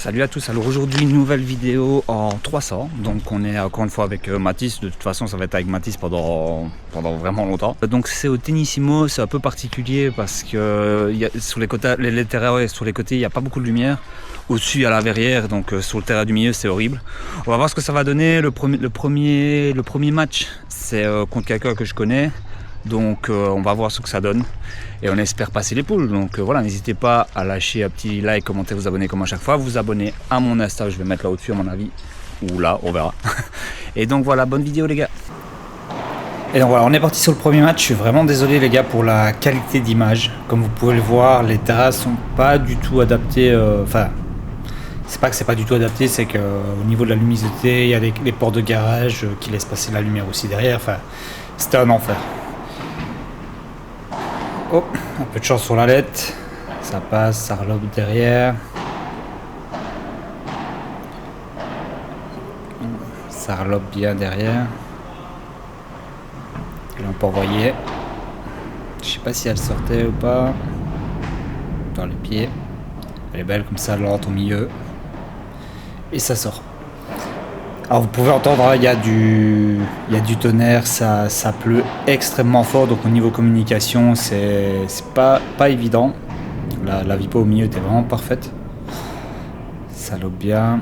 Salut à tous, alors aujourd'hui une nouvelle vidéo en 300, donc on est encore une fois avec Mathis, de toute façon ça va être avec Mathis pendant vraiment longtemps. Donc c'est au Tenissimo, c'est un peu particulier parce que sur les côtés, les terrains sur les côtés il n'y a pas beaucoup de lumière, au-dessus il y a la verrière, donc sur le terrain du milieu c'est horrible. On va voir ce que ça va donner, le premier match c'est contre quelqu'un que je connais. Donc on va voir ce que ça donne et on espère passer les poules. Donc voilà, n'hésitez pas à lâcher un petit like, commenter, vous abonner comme à chaque fois, vous abonner à mon Insta, je vais mettre là au-dessus à mon avis, ou là, on verra. Et donc voilà, bonne vidéo les gars. Et donc voilà, on est parti sur le premier match. Je suis vraiment désolé les gars pour la qualité d'image. Comme vous pouvez le voir, les terrasses sont pas du tout adaptées. Enfin, c'est pas que c'est pas du tout adapté, c'est qu'au niveau de la luminosité, il y a les portes de garage qui laissent passer la lumière aussi derrière. Enfin, c'était un enfer. Oh, un peu de chance sur la lettre, ça passe, ça relobe derrière. Ça relobe bien derrière. Et là on peut envoyer. Je sais pas si elle sortait ou pas. Dans les pieds. Elle est belle comme ça, lente au milieu. Et ça sort. Alors vous pouvez entendre, hein, il y a du tonnerre, ça pleut extrêmement fort, donc au niveau communication c'est pas évident. La Vipo au milieu était vraiment parfaite. Ça lobe bien.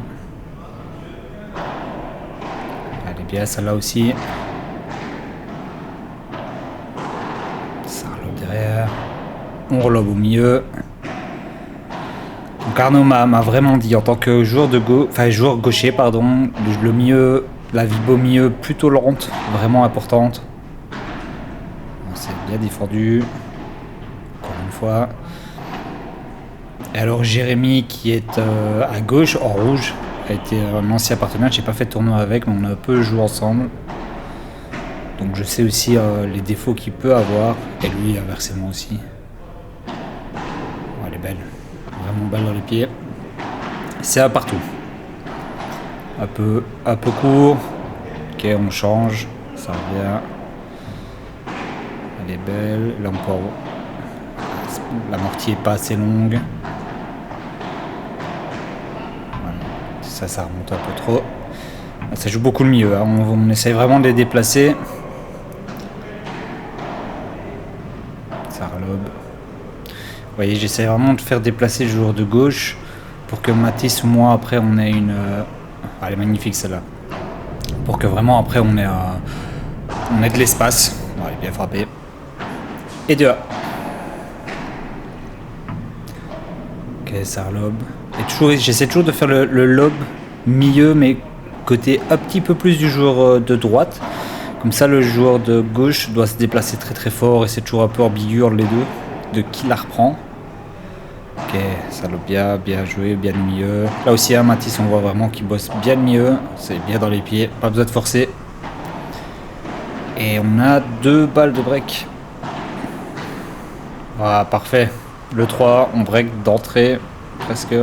Elle est bien celle-là aussi. Ça relobe derrière. On relobe au milieu. Donc Arnaud m'a vraiment dit en tant que joueur joueur gaucher, pardon, le milieu, la Vibo milieu plutôt lente, vraiment importante. C'est bien défendu. Encore une fois. Et alors Jérémy qui est à gauche, en rouge, a été un ancien partenaire. J'ai pas fait de tournoi avec, mais on a un peu joué ensemble. Donc je sais aussi les défauts qu'il peut avoir. Et lui inversement aussi. Oh, elle est belle. Vraiment balle dans les pieds. C'est un partout. Un peu court. Ok, on change. Ça revient. Elle est belle. Là encore. L'amorti est pas assez longue. Voilà. Ça remonte un peu trop. Ça joue beaucoup le milieu. Hein. On essaye vraiment de les déplacer. Ça relobe. Vous voyez, j'essaie vraiment de faire déplacer le joueur de gauche pour que Mathis ou moi après on ait une... elle est magnifique celle-là. Pour que vraiment après on ait de l'espace. Bon, elle est bien frappée. Et de là. Ok, ça relobe. Et j'essaie toujours de faire le lob milieu mais côté un petit peu plus du joueur de droite. Comme ça le joueur de gauche doit se déplacer très très fort et c'est toujours un peu ambigu les deux de qui la reprend. Ok, ça lobe bien joué, bien le milieu. Là aussi, à Mathis, on voit vraiment qu'il bosse bien le milieu. C'est bien dans les pieds, pas besoin de forcer. Et on a 2 balles de break. Voilà, parfait. Le 3, on break d'entrée, presque.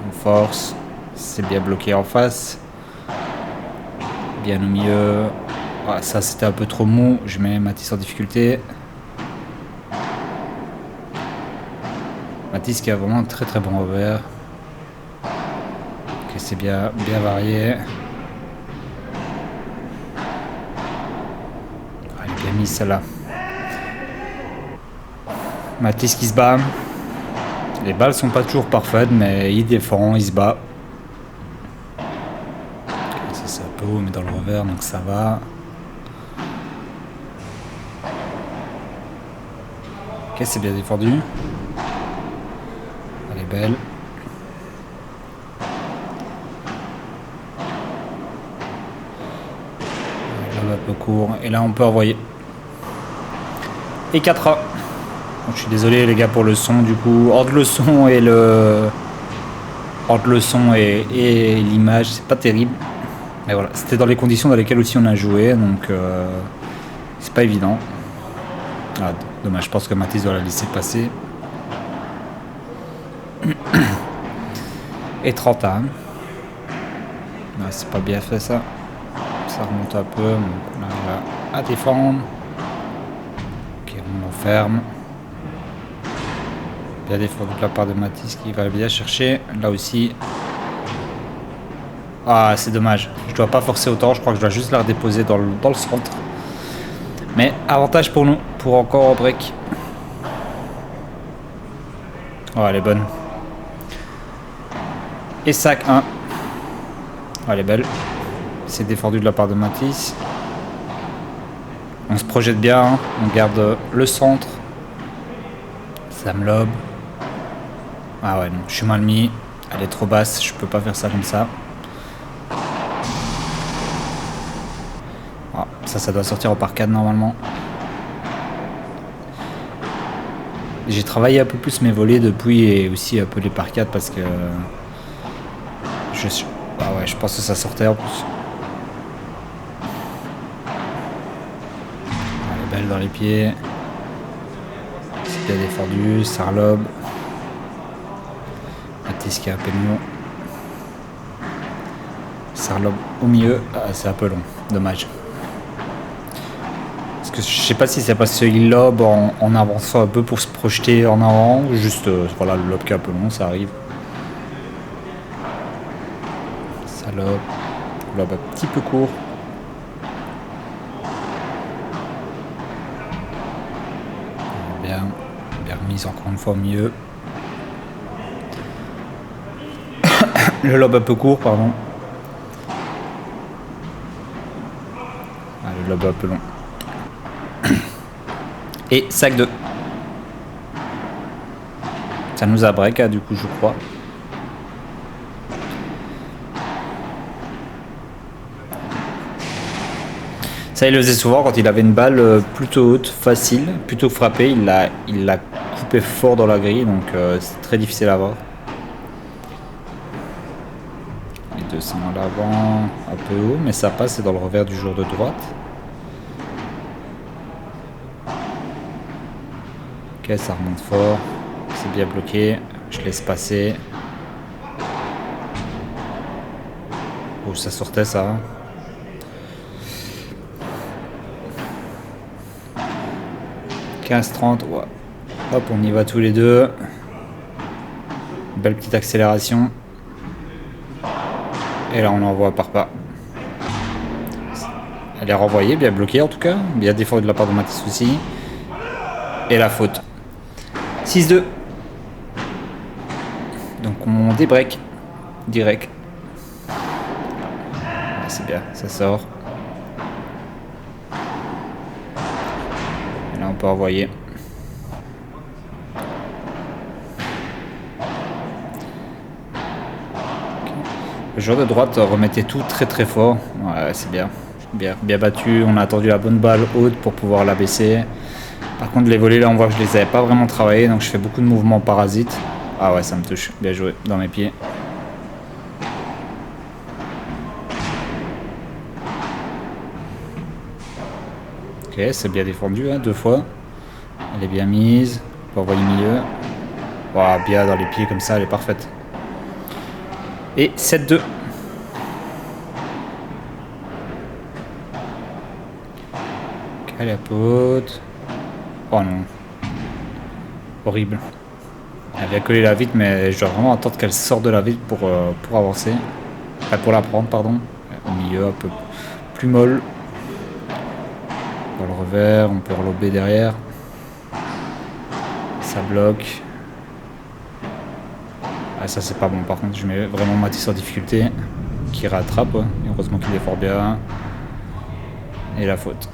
On force. C'est bien bloqué en face. Bien au milieu. Voilà, ça, c'était un peu trop mou. Je mets Mathis en difficulté. Mathis qui a vraiment un très très bon revers. Ok, c'est bien varié. Ah, il a bien mis celle-là. Mathis qui se bat. Les balles sont pas toujours parfaites, mais il défend, il se bat. Okay, ça c'est un peu haut, mais dans le revers, donc ça va. Ok, c'est bien défendu. Elle est belle. Là, un peu court. Et là, on peut envoyer. Et 4A. Bon, je suis désolé, les gars, pour le son. Du coup, entre le son et l'image, c'est pas terrible. Mais voilà, c'était dans les conditions dans lesquelles aussi on a joué. Donc, c'est pas évident. Ah, dommage, je pense que Mathis doit la laisser passer. Et 31. Ah, c'est pas bien fait ça. Ça remonte un peu. Donc on arrive à défendre. Ok, on enferme. Bien défendu de la part de Mathis qui va bien chercher. Là aussi. Ah, c'est dommage. Je dois pas forcer autant. Je crois que je dois juste la redéposer dans le centre. Mais avantage pour nous. Pour encore un break. Oh, elle est bonne. Et sac 1. Oh, elle est belle. C'est défendu de la part de Mathis. On se projette bien. Hein. On garde le centre. Ça me lobe. Ah ouais, non. Je suis mal mis. Elle est trop basse. Je peux pas faire ça comme ça. Ah, ça doit sortir au parcade normalement. J'ai travaillé un peu plus mes volets depuis et aussi un peu les parcades parce que ah ouais, je pense que ça sortait en plus. Elle est belle dans les pieds. C'est bien défendu, ça relobe. Mathis qui est un peu mieux. Ça relobe au milieu. Ah, c'est un peu long, dommage. Parce que je sais pas si c'est parce qu'il lobe en avançant un peu pour se projeter en avant. Juste, voilà, le lobe qui est un peu long, ça arrive. Ça lobe. Lobe un petit peu court. Bien remise encore une fois au milieu. Le lobe un peu court, pardon. Ah, le lobe un peu long. Et sac 2. Ça nous a break, du coup, je crois. Ça, il le faisait souvent quand il avait une balle plutôt haute, facile, plutôt que frappée. Il l'a coupé fort dans la grille, donc c'est très difficile à voir. Les deux sont à l'avant, un peu haut, mais ça passe, c'est dans le revers du joueur de droite. Ok, ça remonte fort. C'est bien bloqué. Je laisse passer. Oh, ça sortait ça. 15-30. Ouais. Hop, on y va tous les deux. Belle petite accélération. Et là, on envoie par pas. Elle est renvoyée, bien bloquée en tout cas. Bien défendue de la part de Mathis aussi. Et la faute. 6-2. Donc on débreak direct. Ah, c'est bien, ça sort. Et là on peut envoyer. Le joueur de droite remettait tout très très fort. Ouais, c'est bien. Bien battu. On a attendu la bonne balle haute pour pouvoir la baisser. Par contre les volets là on voit que je les avais pas vraiment travaillés. Donc je fais beaucoup de mouvements parasites. Ah ouais, ça me touche. Bien joué dans mes pieds. Ok, c'est bien défendu, hein, 2 fois. Elle est bien mise. On peut envoyer milieu. Wow, bien dans les pieds comme ça, elle est parfaite. Et 7-2. Ok, elle est un peu haute. Oh non. Horrible. Elle vient coller la vitre, mais je dois vraiment attendre qu'elle sorte de la vitre pour avancer. Enfin, pour la prendre, pardon. Au milieu, un peu plus molle. Dans le revers, on peut relober derrière. Ça bloque. Ah, ça c'est pas bon, par contre je mets vraiment Mathis en difficulté. Qui rattrape, ouais. Et heureusement qu'il est fort bien. Et la faute.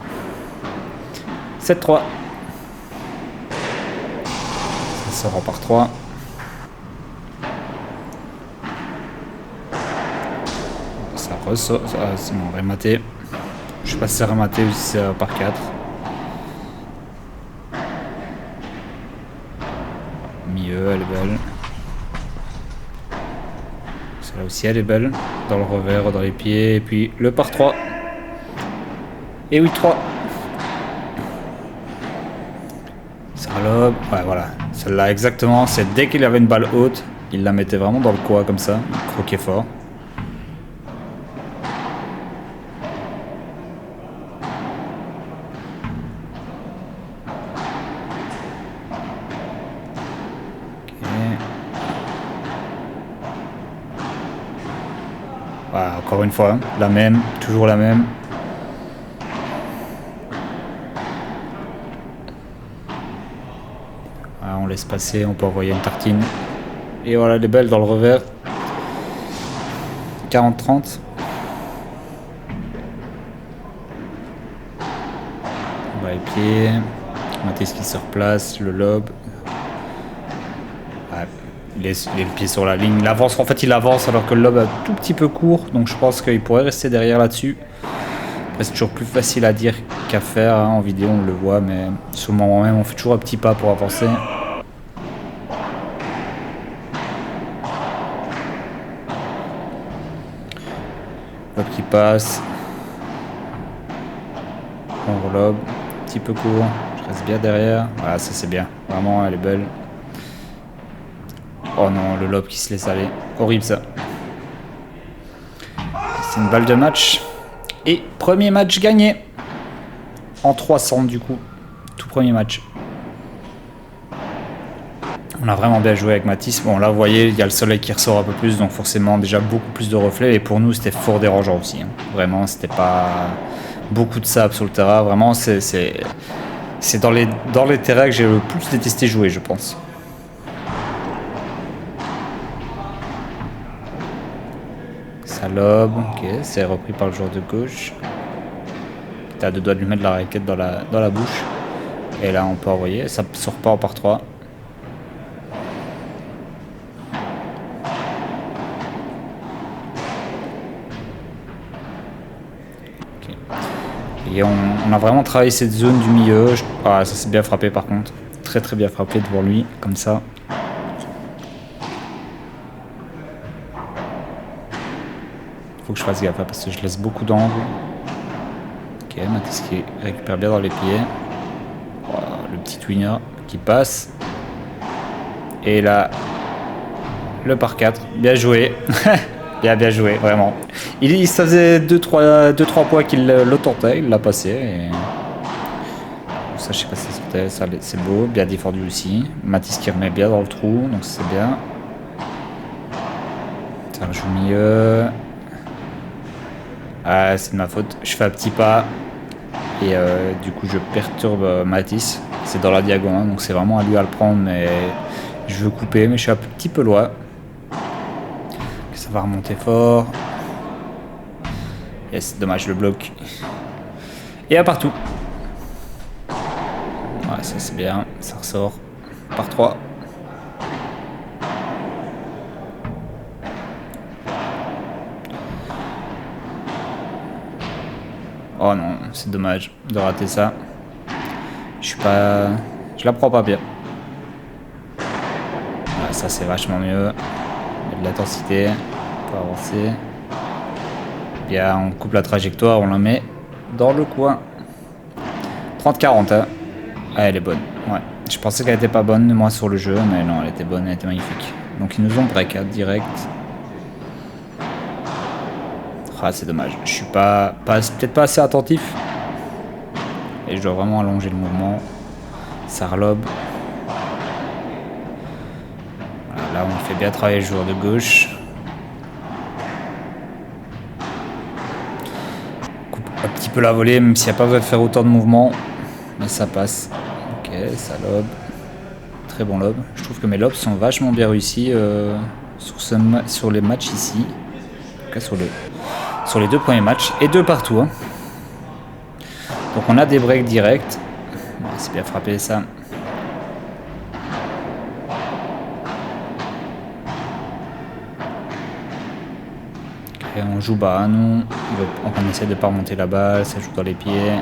7-3. Ça sort en par 3. Ça ressort. Ah, c'est bon, rematé. Je sais pas si c'est rematé ou si c'est par 4. Milieu, elle est belle. Celle-là aussi, elle est belle. Dans le revers, dans les pieds. Et puis le par 3. Et oui, 3. Ça relobe. Ouais, voilà. Celle-là, exactement. C'est dès qu'il avait une balle haute, il la mettait vraiment dans le coin comme ça. Il croquait fort. Voilà, encore une fois, hein, la même, toujours la même. Voilà, on laisse passer, on peut envoyer une tartine. Et voilà les belles dans le revers. 40-30. On va les pieds. Mathis qui se replace, le lobe. Ouais, il laisse le pied sur la ligne. Il avance, en fait il avance alors que le lobe est un tout petit peu court. Donc je pense qu'il pourrait rester derrière là-dessus. C'est toujours plus facile à dire qu'à faire. Hein. En vidéo on le voit, mais sur le moment même on fait toujours un petit pas pour avancer. Lobe qui passe. On relobe. Un petit peu court. Je reste bien derrière. Voilà, ça c'est bien. Vraiment, elle est belle. Oh non, le lobe qui se laisse aller. Horrible ça. C'est une balle de match. Et premier match gagné. En 300 du coup. Tout premier match. On a vraiment bien joué avec Mathis. Bon là vous voyez, il y a le soleil qui ressort un peu plus. Donc forcément déjà beaucoup plus de reflets. Et pour nous c'était fort dérangeant aussi. Hein. Vraiment c'était pas beaucoup de sable sur le terrain. Vraiment c'est dans les terrains que j'ai le plus détesté jouer je pense. Ça lobe, ok, c'est repris par le joueur de gauche. T'as deux doigts de lui mettre la raquette dans la bouche. Et là on peut envoyer, ça sort pas en par 3. Okay. Et on a vraiment travaillé cette zone du milieu. Ah, ça s'est bien frappé par contre. Très très bien frappé devant lui, comme ça. Faut que je fasse gaffe parce que je laisse beaucoup d'angles. Ok, Mathis qui récupère bien dans les pieds. Oh, le petit winner qui passe. Et là, le par 4. Bien joué. bien joué, vraiment. Ça faisait 2-3 points qu'il le tentait. Il l'a passé. Et... ça, je sais pas si ça sortait. C'est beau. Bien défendu aussi. Mathis qui remet bien dans le trou. Donc c'est bien. Ça joue mieux. Ah, c'est de ma faute. Je fais un petit pas. Et du coup, je perturbe Mathis. C'est dans la diagonale. Donc c'est vraiment à lui à le prendre. Mais je veux couper. Mais je suis un petit peu loin. Ça va remonter fort. Yes, dommage le bloc. Et à partout. Ouais, ça c'est bien. Ça ressort. Par 3. Oh non, c'est dommage de rater ça. Je la prends pas bien. Ouais, ça c'est vachement mieux. Il y a de l'intensité. On peut avancer. Bien, on coupe la trajectoire, on la met dans le coin. 30-40, hein. Ah, elle est bonne. Ouais. Je pensais qu'elle était pas bonne, moi, sur le jeu, mais non, elle était bonne, elle était magnifique. Donc ils nous ont break hein, direct. Ah, c'est dommage. Je suis peut-être pas assez attentif. Et je dois vraiment allonger le mouvement. Ça relobe. Voilà, là, on fait bien travailler le joueur de gauche. Coupe un petit peu la volée, même s'il n'y a pas besoin de faire autant de mouvements. Mais ça passe. Ok, ça lobe. Très bon lobe. Je trouve que mes lobes sont vachement bien réussis sur les matchs ici. En tout cas, sur les 2 premiers matchs. Et 2 partout. Hein. Donc on a des breaks directs. Bon, c'est bien frappé ça. Et on joue bas, nous. On essaie de pas remonter la balle. Ça joue dans les pieds.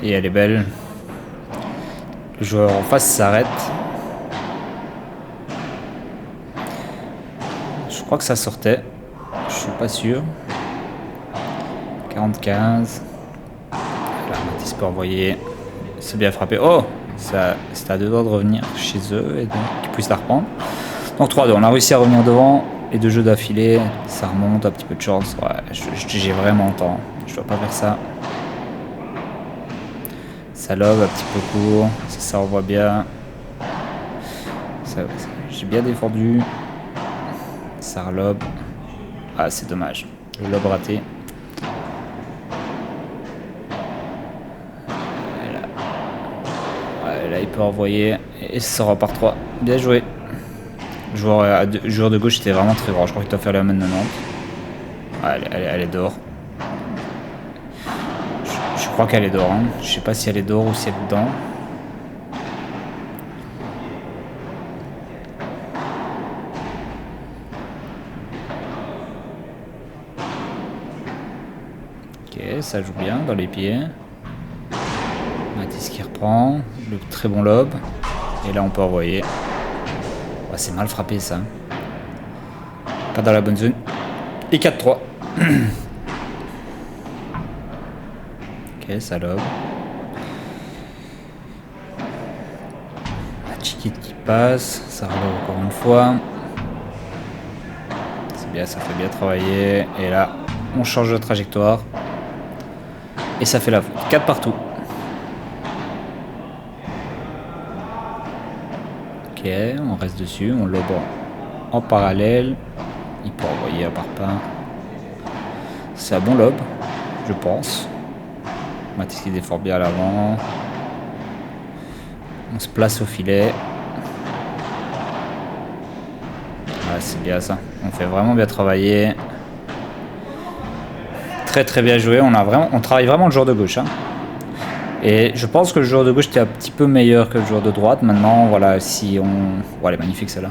Et elle est belle. Le joueur en face s'arrête. Je crois que ça sortait. Je suis pas sûr. 40-15. Là, Mathis peut envoyer. C'est bien frappé. Oh, c'est à 2 doigts de revenir chez eux et qu'ils puissent la reprendre. Donc 3-2. On a réussi à revenir devant. Et 2 jeux d'affilée. Ça remonte, un petit peu de chance. Ouais, j'ai vraiment le temps. Je dois pas faire ça. Ça lobe un petit peu court. Ça envoie bien. J'ai bien défendu. Ça relobe. Ah, c'est dommage. Le lob raté. Là, il peut envoyer et ça repart 3. Bien joué. Le joueur de gauche était vraiment très grand. Je crois qu'il doit faire la main de 90. Ah, elle est dehors. Je crois qu'elle est dehors. Hein. Je sais pas si elle est dehors ou si elle est dedans. Ok, ça joue bien dans les pieds. Mathis qui reprend. Le très bon lob. Et là, on peut envoyer. Oh, c'est mal frappé, ça. Pas dans la bonne zone. Et 4-3. Ok, ça lob. La Chiquit qui passe. Ça relob encore une fois. C'est bien, ça fait bien travailler. Et là, on change de trajectoire. Et ça fait la faute. 4 partout. Ok, on reste dessus. On lob en parallèle. Il peut envoyer à part pas. C'est un bon lob, je pense. Mathis qui défend bien à l'avant. On se place au filet. Ouais, c'est bien ça. On fait vraiment bien travailler. Très très bien joué. On travaille vraiment le joueur de gauche. Hein. Et je pense que le joueur de gauche était un petit peu meilleur que le joueur de droite. Maintenant, voilà, si on... Voilà, elle est magnifique celle-là.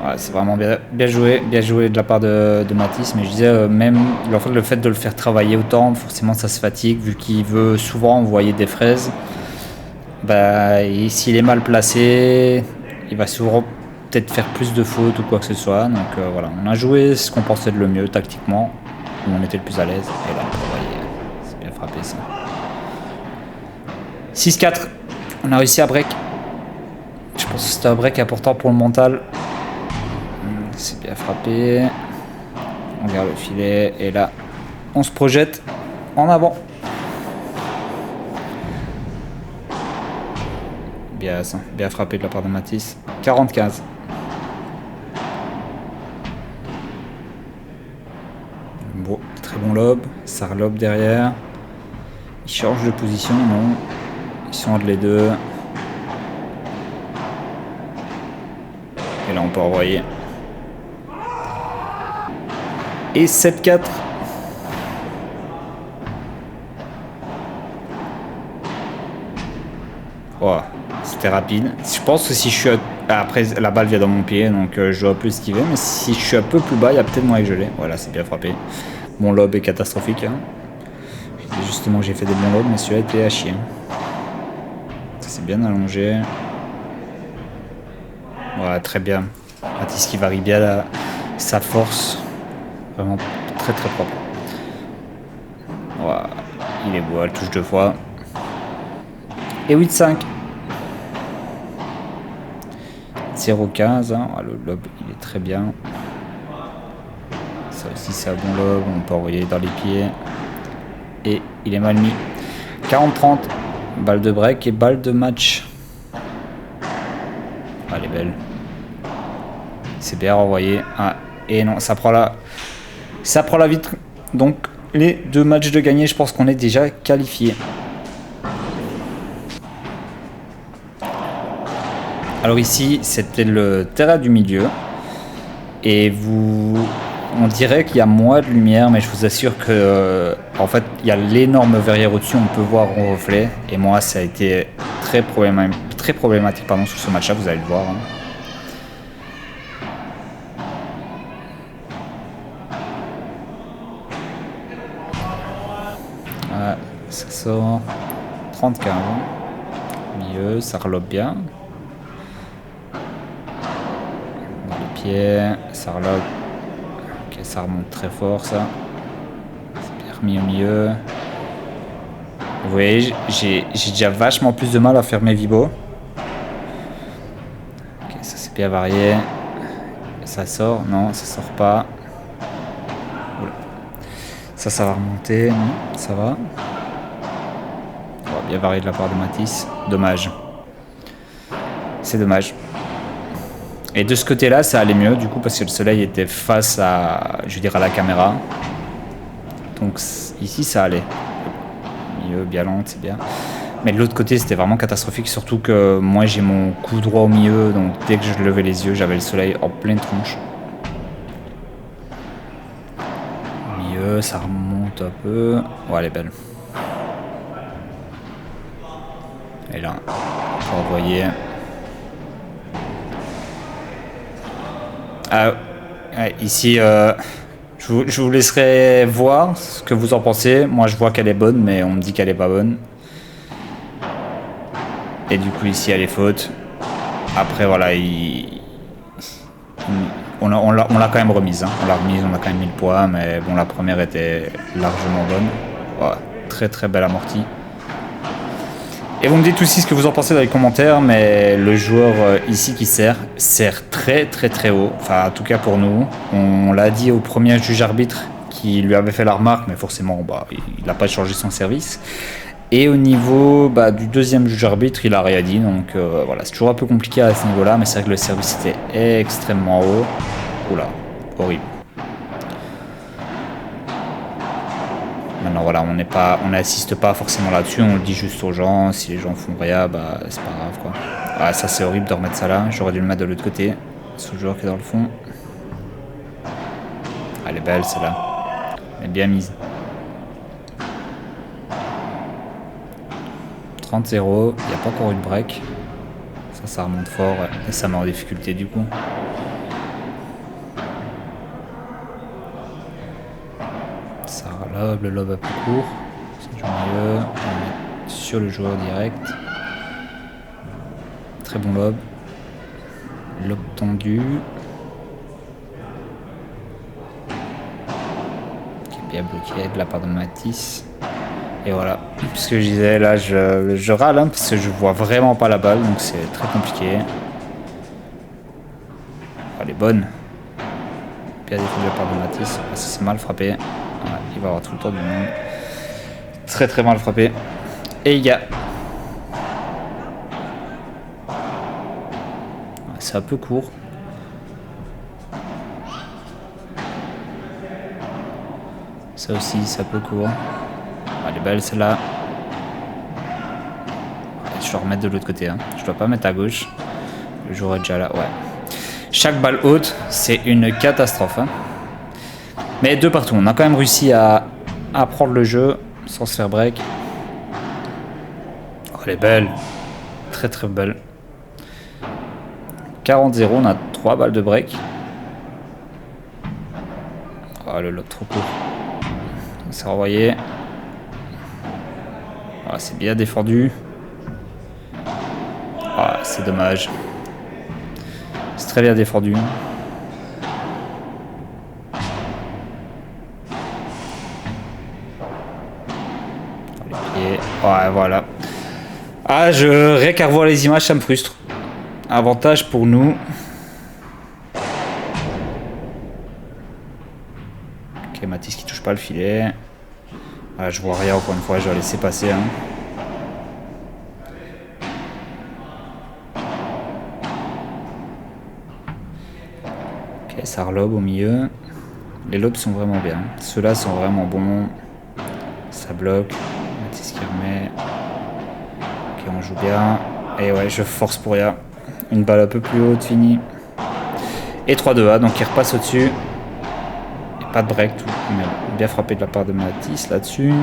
Ouais, c'est vraiment bien joué de la part de Mathis. Mais je disais, même le fait de le faire travailler autant, forcément ça se fatigue, vu qu'il veut souvent envoyer des fraises. Bah, et s'il est mal placé, il va souvent peut-être faire plus de fautes ou quoi que ce soit. Donc voilà, on a joué ce qu'on pensait de le mieux tactiquement, où on était le plus à l'aise. Et là, c'est bien frappé ça. 6-4, on a réussi à break. Je pense que c'était un break important pour le mental. C'est bien frappé. On regarde le filet et là, on se projette en avant. Bien ça, bien frappé de la part de Mathis. 40-15. Bon, très bon lob. Ça relobe derrière. Il change de position, non. Ils sont entre les deux. Et là, on peut envoyer. Et 7-4. Oh, c'était rapide. Je pense que si je suis... Après, la balle vient dans mon pied, donc je dois un peu esquiver. Mais si je suis un peu plus bas, il y a peut-être moyen que je l'ai. Voilà, c'est bien frappé. Mon lob est catastrophique. Hein. Justement, j'ai fait des bons lobs, mais celui-là était à chier. Ça s'est bien allongé. Voilà, très bien. Mathis qui varie bien sa force. Vraiment très très propre. Voilà. Il est beau, elle touche 2 fois. Et 8-5. 0-15. Hein. Ah, le lob, il est très bien. Ça aussi, c'est un bon lob. On peut envoyer dans les pieds. Et il est mal mis. 40-30. Balle de break et balle de match. Ah, elle est belle. C'est bien renvoyé. Ah, et non, ça prend la vitre. Donc, les 2 matchs de gagné, je pense qu'on est déjà qualifié. Alors ici, c'était le terrain du milieu. Et on dirait qu'il y a moins de lumière, mais je vous assure que en fait, il y a l'énorme verrière au-dessus, on peut voir au reflet. Et moi, ça a été très problématique sur ce match-là, vous allez le voir. Hein. Ça sort 30-15. Milieu, ça relobe bien. Dans les pieds, ça relobe. Ok, ça remonte très fort ça. C'est bien remis au milieu. Vous voyez, j'ai déjà vachement plus de mal à faire mes vibos. Ok, ça c'est bien varié. Ça sort, non, ça sort pas. Oula. Ça va remonter, non, ça va. Bien varié de la part de Mathis. Dommage. C'est dommage. Et de ce côté-là, ça allait mieux, du coup, parce que le soleil était face à, je veux dire, à la caméra. Donc ici, ça allait. Milieu, bien lente, c'est bien. Mais de l'autre côté, c'était vraiment catastrophique, surtout que moi, j'ai mon cou droit au milieu, donc dès que je levais les yeux, j'avais le soleil en pleine tronche. Au milieu, ça remonte un peu. Ouais, elle est belle. Et là, on peut envoyer. Ah, ouais, ici, je vous laisserai voir ce que vous en pensez. Moi, je vois qu'elle est bonne, mais on me dit qu'elle est pas bonne. Et du coup, ici, elle est faute. Après, voilà, on l'a quand même remise. Hein. On l'a remise, on a quand même mis le poids, mais bon, la première était largement bonne. Ouais, très très belle amortie. Et vous me dites aussi ce que vous en pensez dans les commentaires, mais le joueur ici qui sert très très très haut. Enfin, en tout cas pour nous. On l'a dit au premier juge arbitre qui lui avait fait la remarque, mais forcément, bah, il n'a pas changé son service. Et au niveau du deuxième juge arbitre, il a rien dit. Donc voilà, c'est toujours un peu compliqué à ce niveau-là, mais c'est vrai que le service était extrêmement haut. Oula, horrible. Maintenant voilà, on n'assiste pas forcément là-dessus, on le dit juste aux gens. Si les gens font rien, bah c'est pas grave quoi. Ah, ça c'est horrible de remettre ça là. J'aurais dû le mettre de l'autre côté. Ce joueur qui est dans le fond. Ah, elle est belle celle-là. Elle est bien mise. 30-0, il n'y a pas encore eu de break. Ça remonte fort et ça met en difficulté du coup. Ça relobe, le lobe un peu court. C'est mieux. On va mettre sur le joueur direct. Très bon lobe. Lobe tendu. Qui est bien bloqué de la part de Matisse. Et voilà, ce que je disais, là je râle hein, parce que je vois vraiment pas la balle, donc c'est très compliqué. Oh, elle est bonne. Bien défendu de la part de Matisse. Ah, ça c'est mal frappé. Ouais, il va avoir tout le temps du monde. Très très mal frappé. Et il y a... Ouais, c'est un peu court. Ça aussi, c'est un peu court. Elle est belle celle-là. Je dois remettre de l'autre côté. Hein. Je dois pas mettre à gauche. Le joueur est déjà là. Ouais. Chaque balle haute, c'est une catastrophe. Hein. Mais deux partout. On a quand même réussi à prendre le jeu sans se faire break. Oh, elle est belle. Très très belle. 40-0. On a 3 balles de break. Oh, le lob trop court. On s'est renvoyé. Oh, c'est bien défendu. Oh, c'est dommage. C'est très bien défendu. Et ouais, voilà. Ah, rien qu'à revoir les images, ça me frustre. Avantage pour nous. Ok, Matisse qui touche pas le filet. Voilà, je vois rien encore une fois, je vais laisser passer. Hein. Ok, ça relobe au milieu. Les lobes sont vraiment bien. Ceux-là sont vraiment bons. Ça bloque. Matisse qui remet. Ok, on joue bien. Et ouais, je force pour rien. Une balle un peu plus haute, fini. Et 3-2A, donc il repasse au-dessus. Et pas de break, tout. Mais bien frappé de la part de Matisse là-dessus.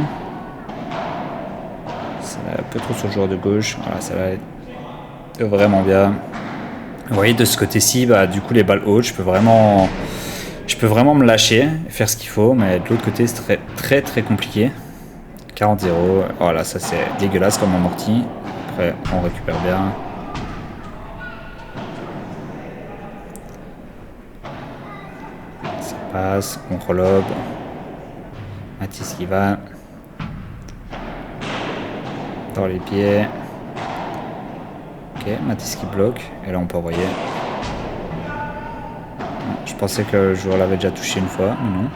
C'est un peu trop sur le joueur de gauche. Voilà, ça va être vraiment bien. Vous voyez, de ce côté-ci, du coup, les balles hautes, je peux vraiment me lâcher, faire ce qu'il faut. Mais de l'autre côté, c'est très, très, très compliqué. 40-0. Voilà, ça c'est dégueulasse comme amorti. Après, on récupère bien. Ça passe, on relobe. Matisse qui va. Dans les pieds. Ok, Matisse qui bloque. Et là, on peut envoyer. Je pensais que le joueur l'avait déjà touché une fois, mais non.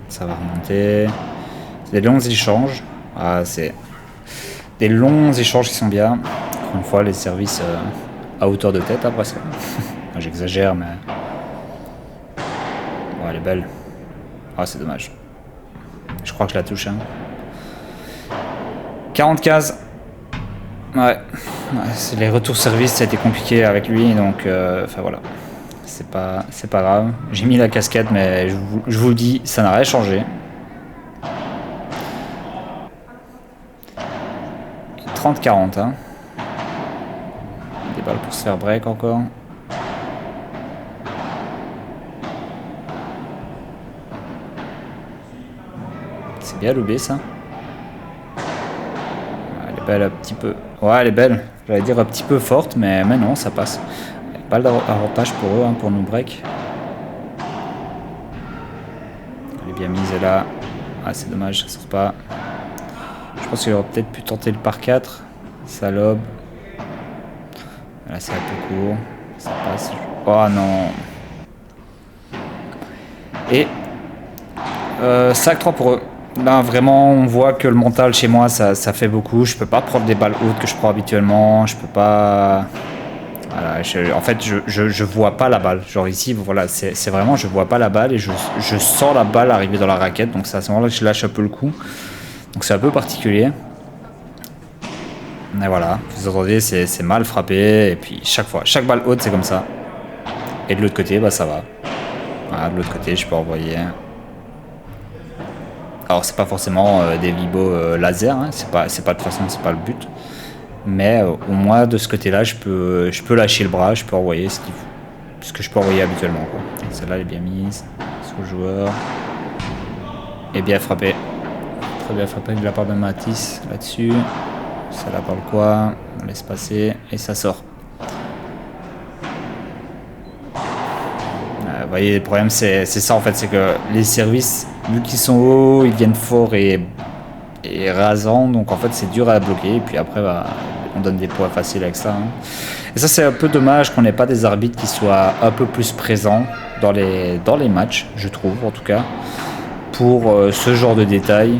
Ça va remonter. C'est des longs échanges. Ah, c'est des longs échanges qui sont bien. Encore une fois, les services à hauteur de tête, hein, presque. J'exagère, mais... Bon, elle est belle. Ah, c'est dommage. Je crois que je la touche. Hein. 40 cases. Ouais. Les retours service, ça a été compliqué avec lui, donc... Enfin, voilà. C'est pas grave. J'ai mis la casquette, mais je vous le dis, ça n'a rien changé. 30-40, hein. Des balles pour se faire break encore. C'est bien lobé ça. Elle est belle un petit peu. Ouais, elle est belle. J'allais dire un petit peu forte, mais non, ça passe. Balle d'avantage pour eux, hein, pour nous break. Elle est bien mise là. Ah, c'est dommage, ça sort pas. Je pense qu'il aurait peut-être pu tenter le par 4. Ça lobe. Là, c'est un peu court. Ça passe. Oh non. Et 5-3 pour eux. Là, vraiment, on voit que le mental chez moi, ça fait beaucoup. Je peux pas prendre des balles hautes que je prends habituellement. Je peux pas... Voilà, en fait, je vois pas la balle. Genre ici, voilà, c'est vraiment, je vois pas la balle et je sens la balle arriver dans la raquette. Donc c'est à ce moment-là que je lâche un peu le coup. Donc c'est un peu particulier. Mais voilà, vous entendez, c'est mal frappé. Et puis chaque balle haute, c'est comme ça. Et de l'autre côté, bah ça va. Voilà, de l'autre côté, je peux envoyer... Alors c'est pas forcément des vibos laser, hein. C'est pas de toute façon, c'est pas le but. Mais au moins de ce côté-là, je peux lâcher le bras, je peux envoyer ce que je peux envoyer habituellement. Celle-là elle est bien mise sur le joueur. Et bien frappé. Très bien frappé de la part de Matisse là-dessus. Celle-là par le coin, on laisse passer et ça sort. Vous voyez, le problème c'est ça en fait, c'est que les services, vu qu'ils sont hauts, ils viennent forts et rasants, donc en fait c'est dur à bloquer. Et puis après, bah, on donne des points faciles avec ça. Hein. Et ça c'est un peu dommage qu'on n'ait pas des arbitres qui soient un peu plus présents dans les matchs, je trouve en tout cas, pour ce genre de détails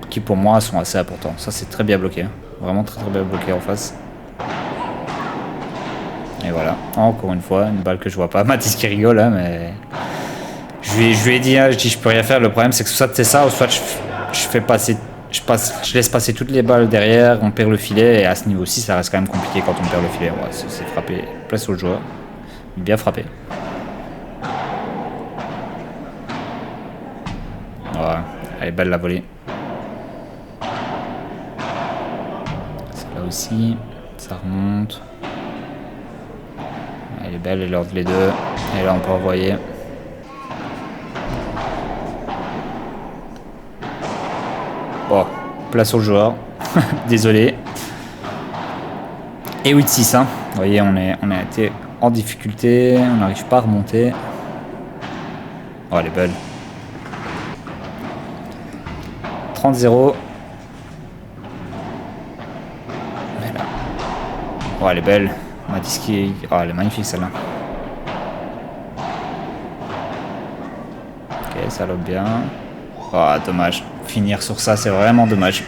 qui pour moi sont assez importants. Ça c'est très bien bloqué, hein. Vraiment très bien bloqué en face. Et voilà, encore une fois, une balle que je vois pas. Mathis qui rigole, hein, mais je lui ai dit, hein, je peux rien faire. Le problème c'est que soit c'est ça, ou soit je fais passer, je laisse passer toutes les balles derrière, on perd le filet, et à ce niveau-ci ça reste quand même compliqué quand on perd le filet. Ouais, c'est frappé, place au joueur, bien frappé. Ouais, elle est belle la volée. Celle-là aussi, ça remonte. Elle est belle, elle ordre les deux. Et là on peut envoyer. Oh, place au joueur. Désolé. Et 8-6. Hein. Vous voyez, on a été en difficulté. On n'arrive pas à remonter. Oh, elle est belle. 30-0. Oh, elle est belle. Madiski. Oh, elle est magnifique celle-là. Ok, ça lobe bien. Oh, dommage. Finir sur ça, c'est vraiment dommage.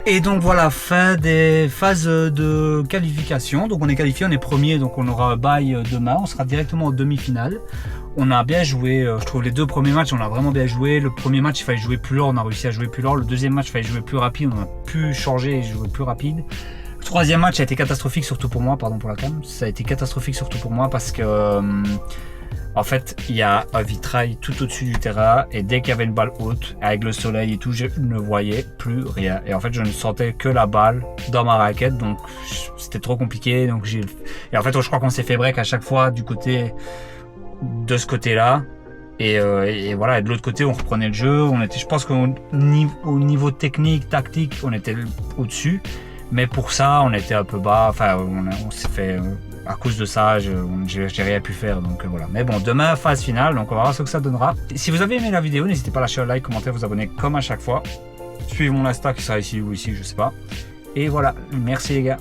Et donc voilà, fin des phases de qualification. Donc on est qualifié, on est premier, donc on aura un bye demain. On sera directement en demi-finale. On a bien joué, je trouve les deux premiers matchs, on a vraiment bien joué. Le premier match, il fallait jouer plus lent, on a réussi à jouer plus lent. Le deuxième match, il fallait jouer plus rapide, on a pu changer et jouer plus rapide. Le troisième match a été catastrophique, surtout pour moi, pardon pour la cam. Ça a été catastrophique surtout pour moi parce que... en fait, il y a un vitrail tout au-dessus du terrain et dès qu'il y avait une balle haute, avec le soleil et tout, je ne voyais plus rien. Et en fait, je ne sentais que la balle dans ma raquette, donc c'était trop compliqué. Donc et en fait, je crois qu'on s'est fait break à chaque fois du côté de ce côté-là. Et voilà, et de l'autre côté, on reprenait le jeu. Je pense qu'au niveau technique, tactique, on était au-dessus. Mais pour ça, on était un peu bas. Enfin, on s'est fait... à cause de ça, j'ai rien pu faire, donc voilà. Mais bon, demain, phase finale, donc on va voir ce que ça donnera. Si vous avez aimé la vidéo, n'hésitez pas à lâcher un like, commenter, vous abonner comme à chaque fois. Suivez mon Insta qui sera ici ou ici, je sais pas. Et voilà, merci les gars.